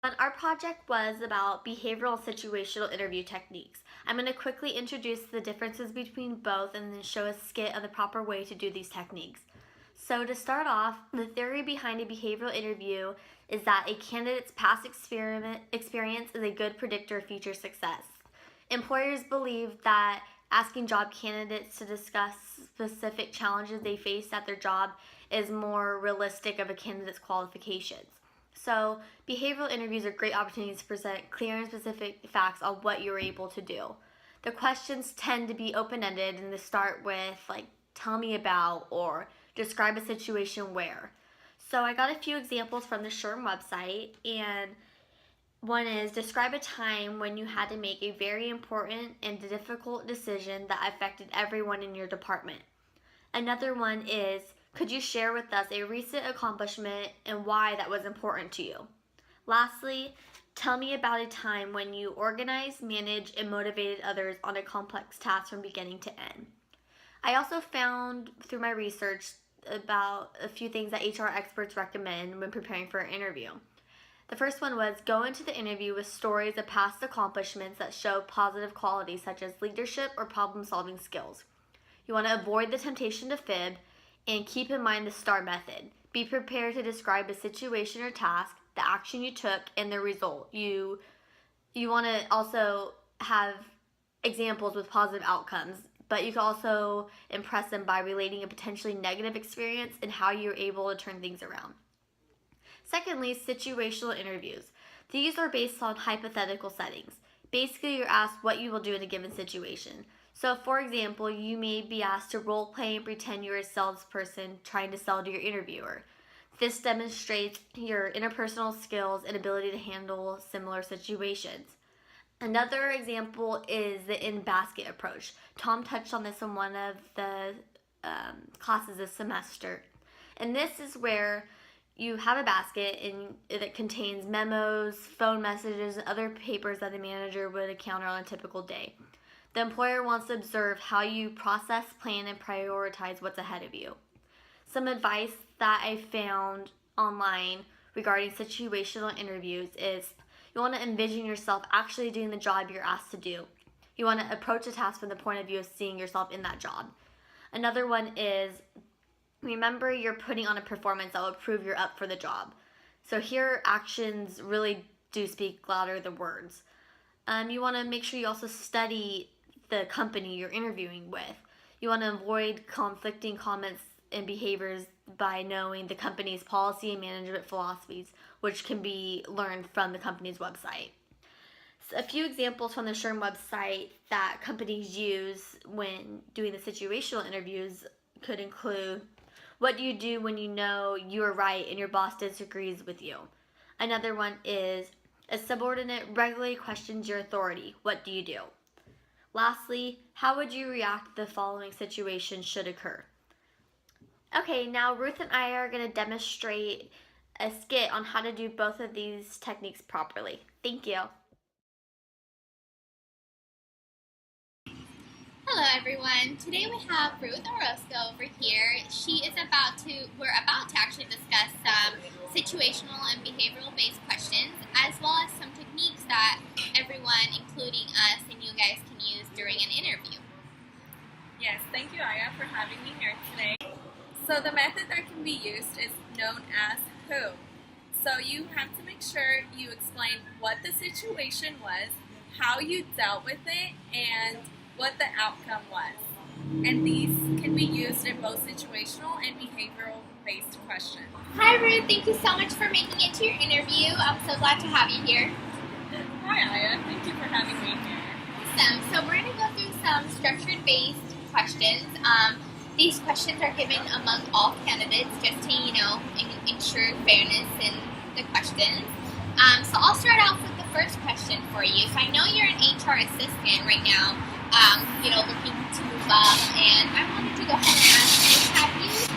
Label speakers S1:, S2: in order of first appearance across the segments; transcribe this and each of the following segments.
S1: And our project was about behavioral and situational interview techniques. I'm going to quickly introduce the differences between both and then show a skit of the proper way to do these techniques. So to start off, the theory behind a behavioral interview is that a candidate's past experience is a good predictor of future success. Employers believe that asking job candidates to discuss specific challenges they face at their job is more realistic of a candidate's qualifications. So, behavioral interviews are great opportunities to present clear and specific facts on what you're able to do. The questions tend to be open ended and they start with, like, tell me about or describe a situation where. So, I got a few examples from the SHRM website, and one is describe a time when you had to make a very important and difficult decision that affected everyone in your department. Another one is, could you share with us a recent accomplishment and why that was important to you? Lastly, tell me about a time when you organized, managed, and motivated others on a complex task from beginning to end. I also found through my research about a few things that HR experts recommend when preparing for an interview. The first one was go into the interview with stories of past accomplishments that show positive qualities such as leadership or problem-solving skills. You want to avoid the temptation to fib and keep in mind the STAR method. Be prepared to describe a situation or task, the action you took, and the result. You want to also have examples with positive outcomes, but you can also impress them by relating a potentially negative experience and how you're able to turn things around. Secondly, situational interviews. These are based on hypothetical settings. Basically, you're asked what you will do in a given situation. So, for example, you may be asked to role play and pretend you're a salesperson trying to sell to your interviewer. This demonstrates your interpersonal skills and ability to handle similar situations. Another example is the in-basket approach. Tom touched on this in one of the classes this semester. And this is where you have a basket and it contains memos, phone messages, and other papers that a manager would encounter on a typical day. The employer wants to observe how you process, plan, and prioritize what's ahead of you. Some advice that I found online regarding situational interviews is you want to envision yourself actually doing the job you're asked to do. You want to approach a task from the point of view of seeing yourself in that job. Another one is remember you're putting on a performance that will prove you're up for the job. So here actions really do speak louder than words. You want to make sure you also study the company you're interviewing with. You want to avoid conflicting comments and behaviors by knowing the company's policy and management philosophies, which can be learned from the company's website. So a few examples from the SHRM website that companies use when doing the situational interviews could include, what do you do when you know you're right and your boss disagrees with you? Another one is, a subordinate regularly questions your authority. What do you do? Lastly, how would you react if the following situation should occur? Okay, now Ruth and I are going to demonstrate a skit on how to do both of these techniques properly. Thank you.
S2: Hello everyone. Today we have Ruth Orozco over here. We're about to actually discuss some situational and behavioral based questions as well as some techniques that everyone, including us and you guys, can use during an interview.
S3: Yes, thank you Aya for having me here today. So the method that can be used is known as who. So you have to make sure you explain what the situation was, how you dealt with it, and what the outcome was. And these can be used in both situational and behavioral based questions.
S2: Hi Ruth, thank you so much for making it to your interview. I'm so glad to have you here.
S3: Hi Aya, thank you for having me here.
S2: Awesome. So we're going to go through some structured based questions. These questions are given among all candidates just to, ensure fairness in the questions. So I'll start off with the first question for you. So I know you're an HR assistant right now, looking to move up, and I wanted to go ahead and ask you,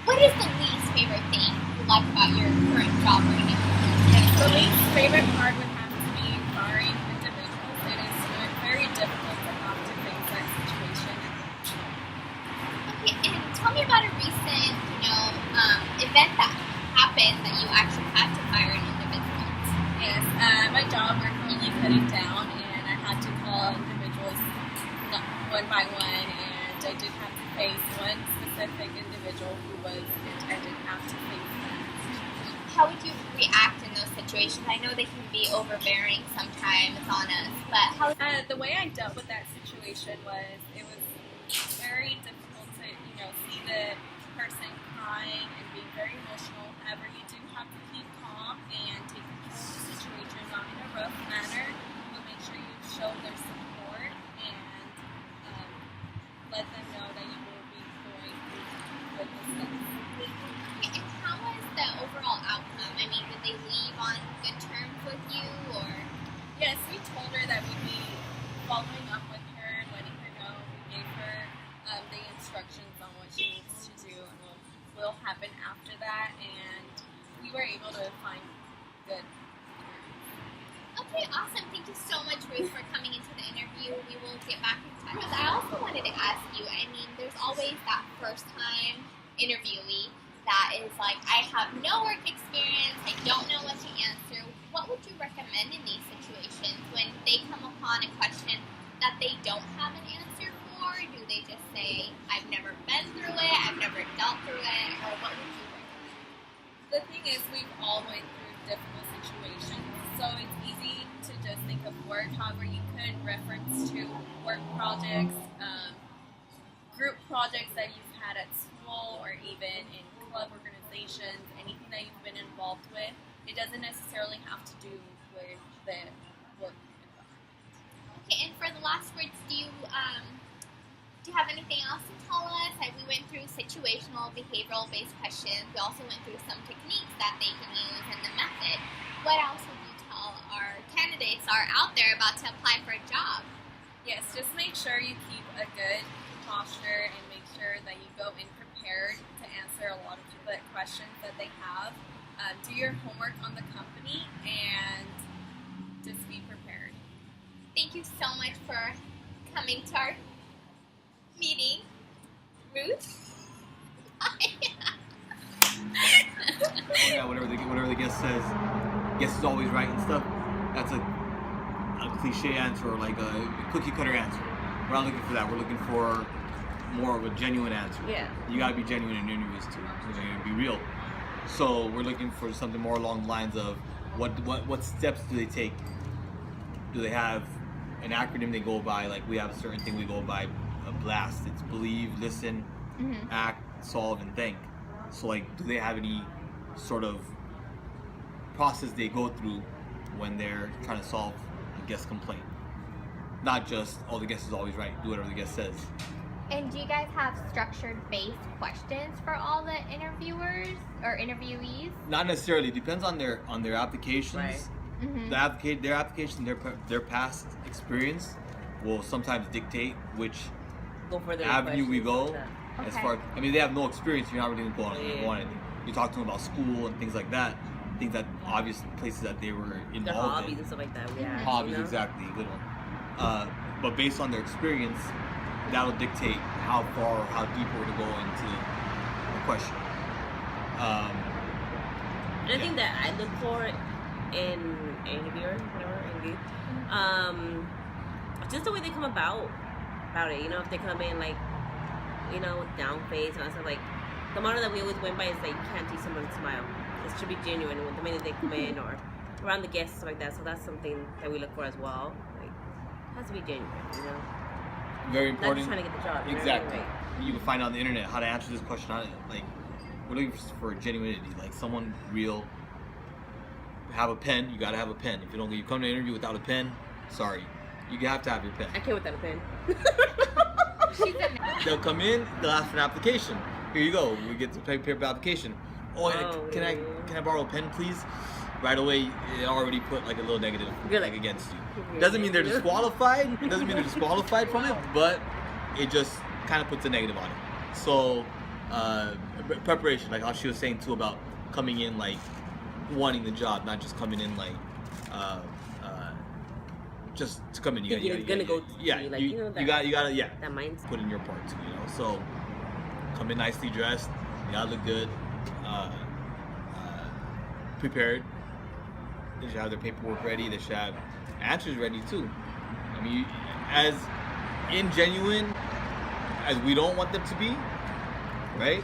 S2: what is the least favorite thing you like about your current job right now?
S3: The least favorite part would have to be hiring individuals. It is very difficult to have to face that situation.
S2: Okay, and tell me about a recent, event that happened that you actually had to hire an individual.
S3: get it down, and I had to call individuals one by one, and I did have to face one specific individual who was intended not to face that.
S2: How would you react in those situations? I know they can be overbearing sometimes on us, but how?
S3: The way I dealt with that situation was it was very difficult to see the person crying and being very emotional. However, you do have to keep calm and take control of the situation, not in a rough manner, but make sure you show their support and let them know that you will be going through with this stuff.
S2: And how was the overall outcome? I mean, did they leave on good terms with you, or?
S3: Yes, we told her that we'd be following up with her, letting her know. We gave her the instructions on what she needs to do and what will happen after that, and we were able to find good.
S2: Okay, awesome. Thank you so much, Ruth, for coming into the interview. We will get back in touch. Ruth, I also wanted to ask you, I mean, there's always that first-time interviewee that is like, I have no work experience, I don't know what to answer. What would you recommend in these situations when they come upon a question that they don't have an answer for? Do they just say, I've never been through it, I've never dealt through it, or what would you recommend?
S3: The thing is, we've all went through difficult situations, so it's easy to just think of work. However, you could reference to work projects, group projects that you've had at school, or even in club organizations, anything that you've been involved with. It doesn't necessarily have to do with the work environment.
S2: Okay, and for the last words, do you have anything else to tell us? Like, we went through situational, behavioral-based questions. We also went through some techniques that they can use and the method. What else would you tell our candidates are out there about to apply for a job?
S3: Yes, just make sure you keep a good posture and make sure that you go in prepared to answer a lot of the questions that they have. Do your homework on the company and just be prepared.
S2: Thank you so much for coming to our meeting, Ruth.
S4: Yeah, whatever the guest says, guest is always right and stuff. That's a cliche answer or like a cookie cutter answer. We're not looking for that. We're looking for more of a genuine answer.
S1: Yeah.
S4: You gotta be genuine in interviews too. You gotta be real. So we're looking for something more along the lines of what steps do they take? Do they have an acronym they go by? Like we have a certain thing we go by, a BLAST. It's believe, listen, act, solve, and think. So like, do they have any sort of process they go through when they're trying to solve a guest complaint? Not just, oh, the guest is always right, do whatever the guest says.
S5: And do you guys have structured-based questions for all the interviewers or interviewees?
S4: Not necessarily. It depends on their applications.
S1: Right.
S5: Mm-hmm.
S4: Their application, their past experience will sometimes dictate which
S6: Go for the
S4: avenue we go. As
S5: Okay.
S4: far, I mean, they have no experience. You're not really going to
S6: Yeah.
S4: go on anything. You talk to them about school and things like that. Things that obvious places that they were
S6: Their
S4: involved
S6: hobbies
S4: in.
S6: and stuff like that. We
S5: Mhm.
S6: ask,
S4: Hobbies,
S6: you know?
S4: exactly, good one. But based on their experience, that'll dictate how far or how deep we're gonna go into the question.
S6: And I think that I look for in interviewer, whatever, interview, just the way they come about it. You know, if they come in like, you know, down face and stuff, like the motto that we always went by is that you can't teach someone to smile. It should be genuine with the minute they come in or around the guests, stuff like that. So that's something that we look for as well. Like, it has to be genuine, you know.
S4: Very
S6: Not just
S4: important.
S6: trying to get the job. You know?
S4: Exactly.
S6: Right.
S4: You can find on the internet how to answer this question. Like, we're looking for genuinity, like someone real. Have a pen. You gotta have a pen. If you come to an interview without a pen, sorry, you have to have your pen.
S6: I can't without a pen.
S4: They'll come in. They'll ask for an application. Here you go. We get the paper application. Oh,
S6: Oh,
S4: can I borrow a pen, please? Right away, it already put like a little negative
S6: You're
S4: like
S6: like-
S4: against you. Doesn't mean they're disqualified. It doesn't mean they're disqualified from it, but it just kind of puts a negative on it. So preparation, like how she was saying too about coming in like wanting the job, not just coming in like just to come in. You
S6: Thinking it's gonna go to
S4: yeah,
S6: you, like,
S4: you,
S6: you know,
S4: you
S6: that-
S4: gotta yeah
S6: That mind's
S4: put in your part too, you know. So come in nicely dressed, you gotta look good, prepared, They should have their paperwork ready. They should have answers ready too. I mean, as ingenuine as we don't want them to be, right?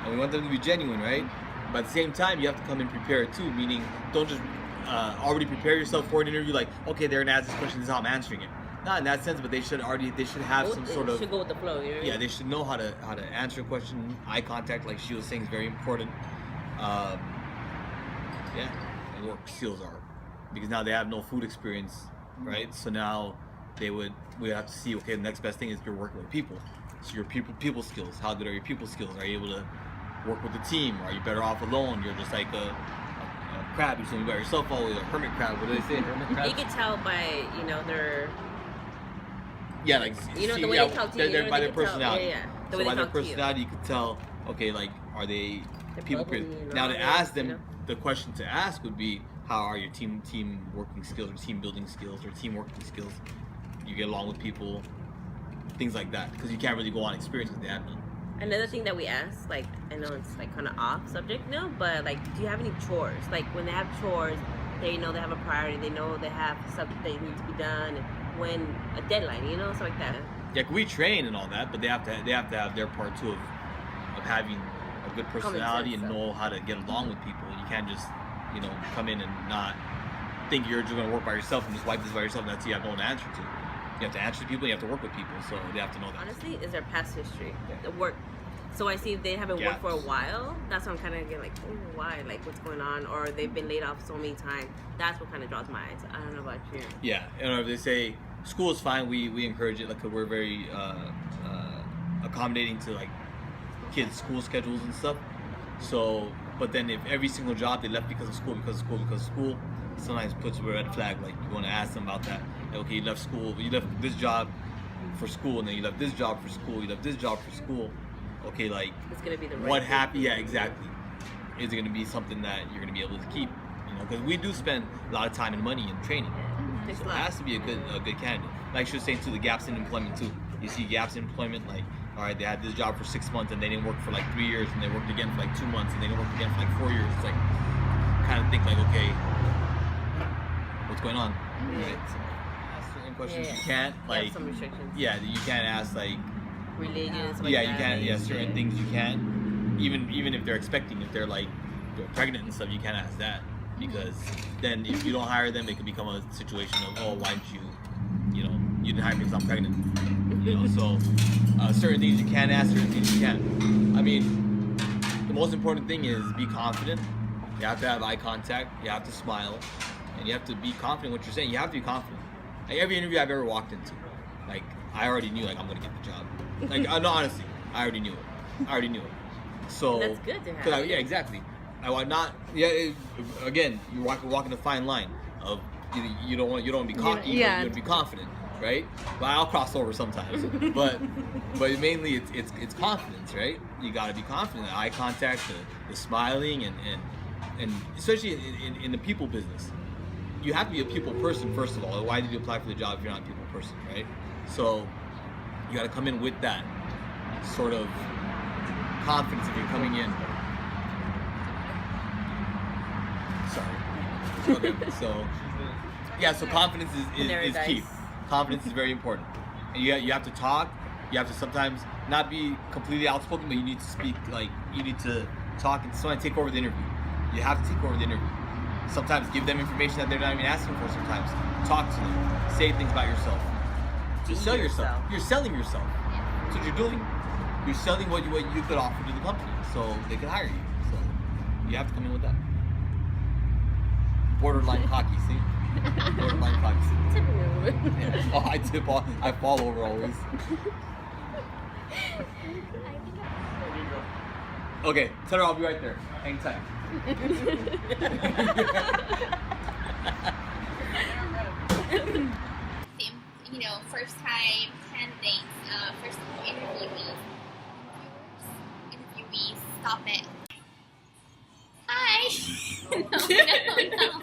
S4: And we want them to be genuine, right? But at the same time, you have to come in prepared too. Meaning, don't just already prepare yourself for an interview. Like, okay, they're gonna ask this question. This is how I'm answering it. Not in that sense, but they should have some sort of.
S6: Should go with the flow. You know?
S4: Yeah, they should know how to answer a question. Eye contact, like she was saying, is very important. Yeah, and work skills are, because now they have no food experience, right? So now we have to see, okay, the next best thing is you're working with people. So your people skills. How good are your people skills? Are you able to work with the team? Are you better off alone? You're just like a crab. You're swimming by yourself always. A hermit crab. What do they say? Hermit crab.
S6: You can tell by their.
S4: Yeah, like
S6: the way they talk to you.
S4: By their personality.
S6: Yeah.
S4: So by their personality, you can tell. Okay, like are they people? Now to ask them, the question to ask would be, how are your team working skills, or team building skills, or team working skills? You get along with people, things like that, because you can't really go on experience because they have none.
S6: Another thing that we ask, like, I know it's like kind of off subject now, but like, do you have any chores? Like when they have chores, they know they have a priority. They know they have something they need to be done, and when a deadline, stuff like that.
S4: Yeah, we train and all that, but they have to have their part too of having a good personality and know how to get along with people. You can't just come in and not think you're just gonna work by yourself and just wipe this by yourself, and that's you have no one to answer to. You have to answer to people, you have to work with people, so they have to know that.
S6: Honestly, is their past history, the work. So I see if they haven't worked for a while, that's when I'm kind of getting like, oh, why? Like, what's going on? Or they've been laid off so many times. That's what kind of draws my eyes. I don't know about you.
S4: Yeah, if they say school is fine, we encourage it. Like, we're very accommodating to like kids' school schedules and stuff. So, but then if every single job they left because of school, sometimes puts a red flag. Like, you want to ask them about that. Like, okay, you left school, but you left this job for school, and then you left this job for school, you left this job for school. Okay, like,
S6: it's gonna be the right
S4: what happened? Yeah, exactly. Is it gonna be something that you're gonna be able to keep? Because we do spend a lot of time and money in training. So it has to be a good candidate. Like she was saying too, the gaps in employment too. You see gaps in employment, like, all right, they had this job for 6 months and they didn't work for like 3 years, and they worked again for like 2 months, and they didn't work again for like 4 years. It's like, kind of think like, okay, what's going on? Right? So, ask certain questions. You can't like
S6: some restrictions.
S4: Yeah, you can't ask like
S6: religion.
S4: Yeah, you can't. Yeah, certain things you can't. Even if they're expecting, if they're like they're pregnant and stuff, you can't ask that, because then if you don't hire them, it could become a situation of, oh, why didn't you, you didn't hire me because I'm pregnant. So certain things you can ask, certain things you can't. I mean, the most important thing is be confident. You have to have eye contact. You have to smile, and you have to be confident in what you're saying. You have to be confident. Like every interview I've ever walked into, like I already knew like I'm gonna get the job. Like no, honestly, I already knew it. So
S6: that's good to have.
S4: Yeah, exactly. I would not. Yeah, again, you're walking a fine line of you don't want to be cocky, you want to be confident, right? But I'll cross over sometimes. but mainly it's confidence, right? You got to be confident. The eye contact, the smiling, and especially in the people business, you have to be a people person first of all. Why did you apply for the job if you're not a people person, right? So you got to come in with that sort of confidence if you're coming in. Sorry. Okay, so confidence is key. Confidence is very important, and you have to talk. You have to sometimes not be completely outspoken, but you need to speak. Like, you need to talk and sometimes take over the interview. You have to take over the interview. Sometimes give them information that they're not even asking for. Sometimes talk to them. Say things about yourself. Just sell yourself. You're selling yourself. That's what you're doing. You're selling what you could offer to the company, so they can hire you. So you have to come in with that. Borderline cocky, see? Borderline cocky. Yeah. Oh, I tip all. I fall over always. Okay, tell her I'll be right there. Hang tight.
S2: First time candidates, first interviewees, stop it. Hi! No.